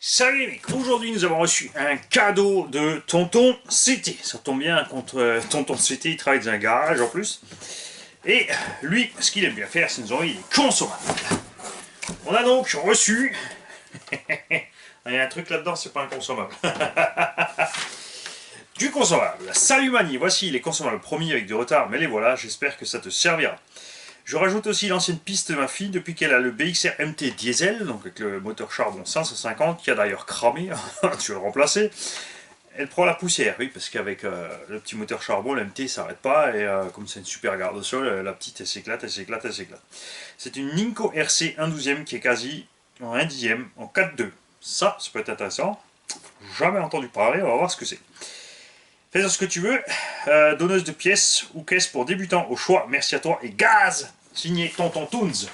Salut les mecs, aujourd'hui nous avons reçu un cadeau de Tonton CT. Ça tombe bien, contre Tonton CT, il travaille dans un garage en plus. Et lui, ce qu'il aime bien faire, c'est nous envoyer des consommables. On a donc reçu... il y a un truc là-dedans, c'est pas un consommable. Du consommable. Salut Mani, voici les consommables promis avec du retard, mais les voilà, j'espère que ça te servira. Je rajoute aussi l'ancienne piste de ma fille depuis qu'elle a le BXR MT diesel, donc avec le moteur charbon 550, qui a d'ailleurs cramé, tu vas le remplacer. Elle prend la poussière, oui, parce qu'avec le petit moteur charbon, le MT s'arrête pas, et comme c'est une super garde-sol, la petite elle s'éclate, elle s'éclate, elle s'éclate. C'est une Ninco RC 1/12e qui est quasi en 1/10e, en 4.2. Ça peut être intéressant. Jamais entendu parler, on va voir ce que c'est. Fais ce que tu veux, donneuse de pièces ou caisse pour débutants au choix, merci à toi, et gaz, signé Tonton Toons.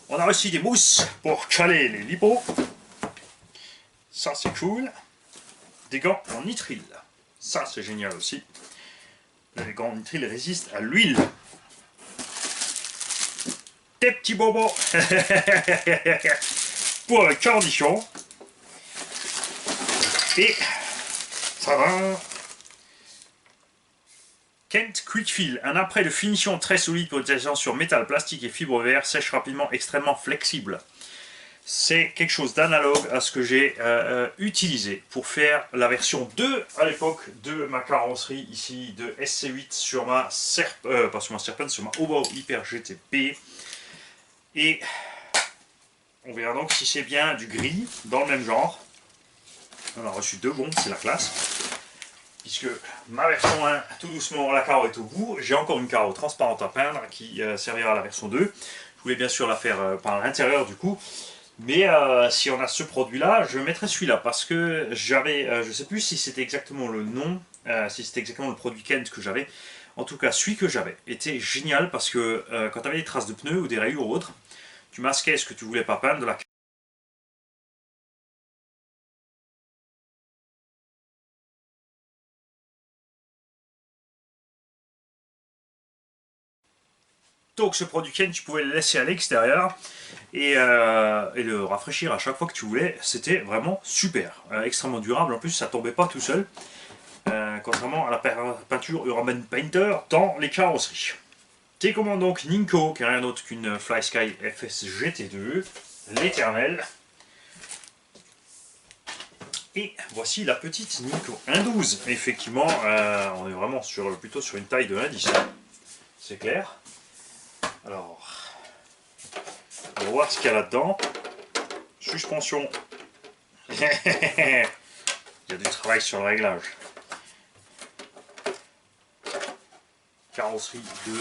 On a reçu des mousses pour caler les lipos, ça c'est cool. Des gants en nitrile, ça c'est génial aussi. Les gants en nitrile résistent à l'huile. Des petits bobos pour le cardichon. Et ça va. Kent Quickfill, un apprêt de finition très solide pour l'utilisation sur métal, plastique et fibre verre, sèche rapidement, extrêmement flexible. C'est quelque chose d'analogue à ce que j'ai utilisé pour faire la version 2 à l'époque de ma carrosserie ici de SC8 sur ma pas sur ma Serpent, sur ma Obo Hyper GTP. Et on verra donc si c'est bien du gris dans le même genre. On a reçu deux bombes, c'est la classe. Puisque ma version 1, tout doucement, la carreau est au bout. J'ai encore une carreau transparente à peindre qui servira à la version 2. Je voulais bien sûr la faire par l'intérieur du coup. Mais si on a ce produit-là, je mettrai celui-là. Parce que j'avais, je ne sais plus si c'était exactement le nom, si c'était exactement le produit Kent que j'avais. En tout cas, celui que j'avais était génial parce que quand tu avais des traces de pneus ou des rayures ou autres, tu masquais ce que tu voulais pas peindre de la que ce produit Ken, tu pouvais le laisser à l'extérieur et le rafraîchir à chaque fois que tu voulais. C'était vraiment super, extrêmement durable. En plus, ça tombait pas tout seul, contrairement à la peinture Urban Painter dans les carrosseries. Télécommande donc Ninco, qui n'est rien d'autre qu'une FlySky FS GT2, l'éternel. Et voici la petite Ninco 1.12. Effectivement, on est vraiment plutôt sur une taille de 1.10. C'est clair. Alors, on va voir ce qu'il y a là-dedans. Suspension. Il y a du travail sur le réglage. Carrosserie de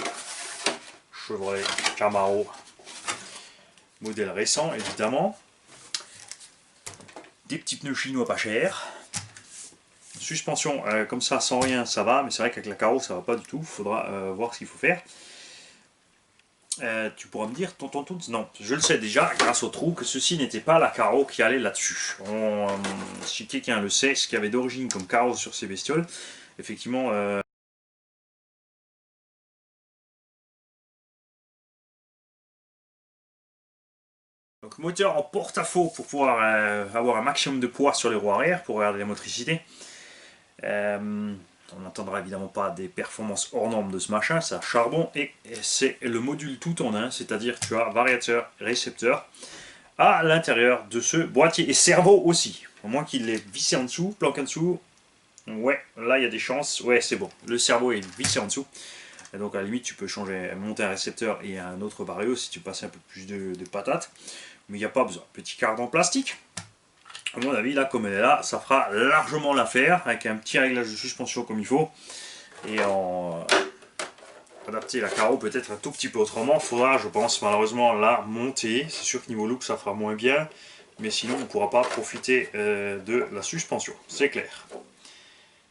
Chevrolet Camaro. Modèle récent, évidemment. Des petits pneus chinois pas chers. Suspension, comme ça, sans rien, ça va. Mais c'est vrai qu'avec la carreau, ça va pas du tout. Il faudra voir ce qu'il faut faire. Tu pourras me dire, Tonton Toons, non, je le sais déjà, grâce au trou, que ceci n'était pas la carreau qui allait là-dessus. Si quelqu'un le sait, ce qu'il y avait d'origine comme carreau sur ces bestioles, effectivement... Donc moteur en porte-à-faux pour pouvoir avoir un maximum de poids sur les roues arrière, pour regarder la motricité. On n'entendra évidemment pas des performances hors normes de ce machin, c'est à charbon et c'est le module tout en un, c'est-à-dire que tu as variateur et récepteur à l'intérieur de ce boîtier et servo aussi, au moins qu'il est vissé en dessous, planqué en dessous. Ouais, là il y a des chances, ouais c'est bon, le servo est vissé en dessous. Et donc à la limite tu peux monter un récepteur et un autre vario si tu passes un peu plus de patates, mais il n'y a pas besoin. Petit cardan plastique. À mon avis, là, comme elle est là, ça fera largement l'affaire avec un petit réglage de suspension comme il faut. Et en adapter la carreau peut-être un tout petit peu autrement. Il faudra, je pense, malheureusement la monter. C'est sûr que niveau look, ça fera moins bien. Mais sinon, on ne pourra pas profiter de la suspension. C'est clair.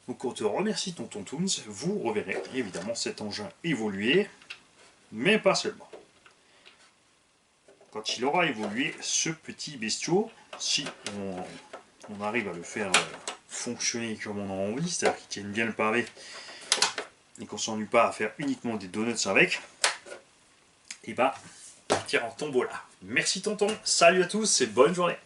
Donc, on te remercie, Tonton Toons. Vous reverrez évidemment cet engin évoluer. Mais pas seulement. Quand il aura évolué, ce petit bestiau, si on arrive à le faire fonctionner comme on a envie, c'est-à-dire qu'il tienne bien le pavé et qu'on ne s'ennuie pas à faire uniquement des donuts avec, et bah, partir en tombeau là. Merci tonton, salut à tous et bonne journée.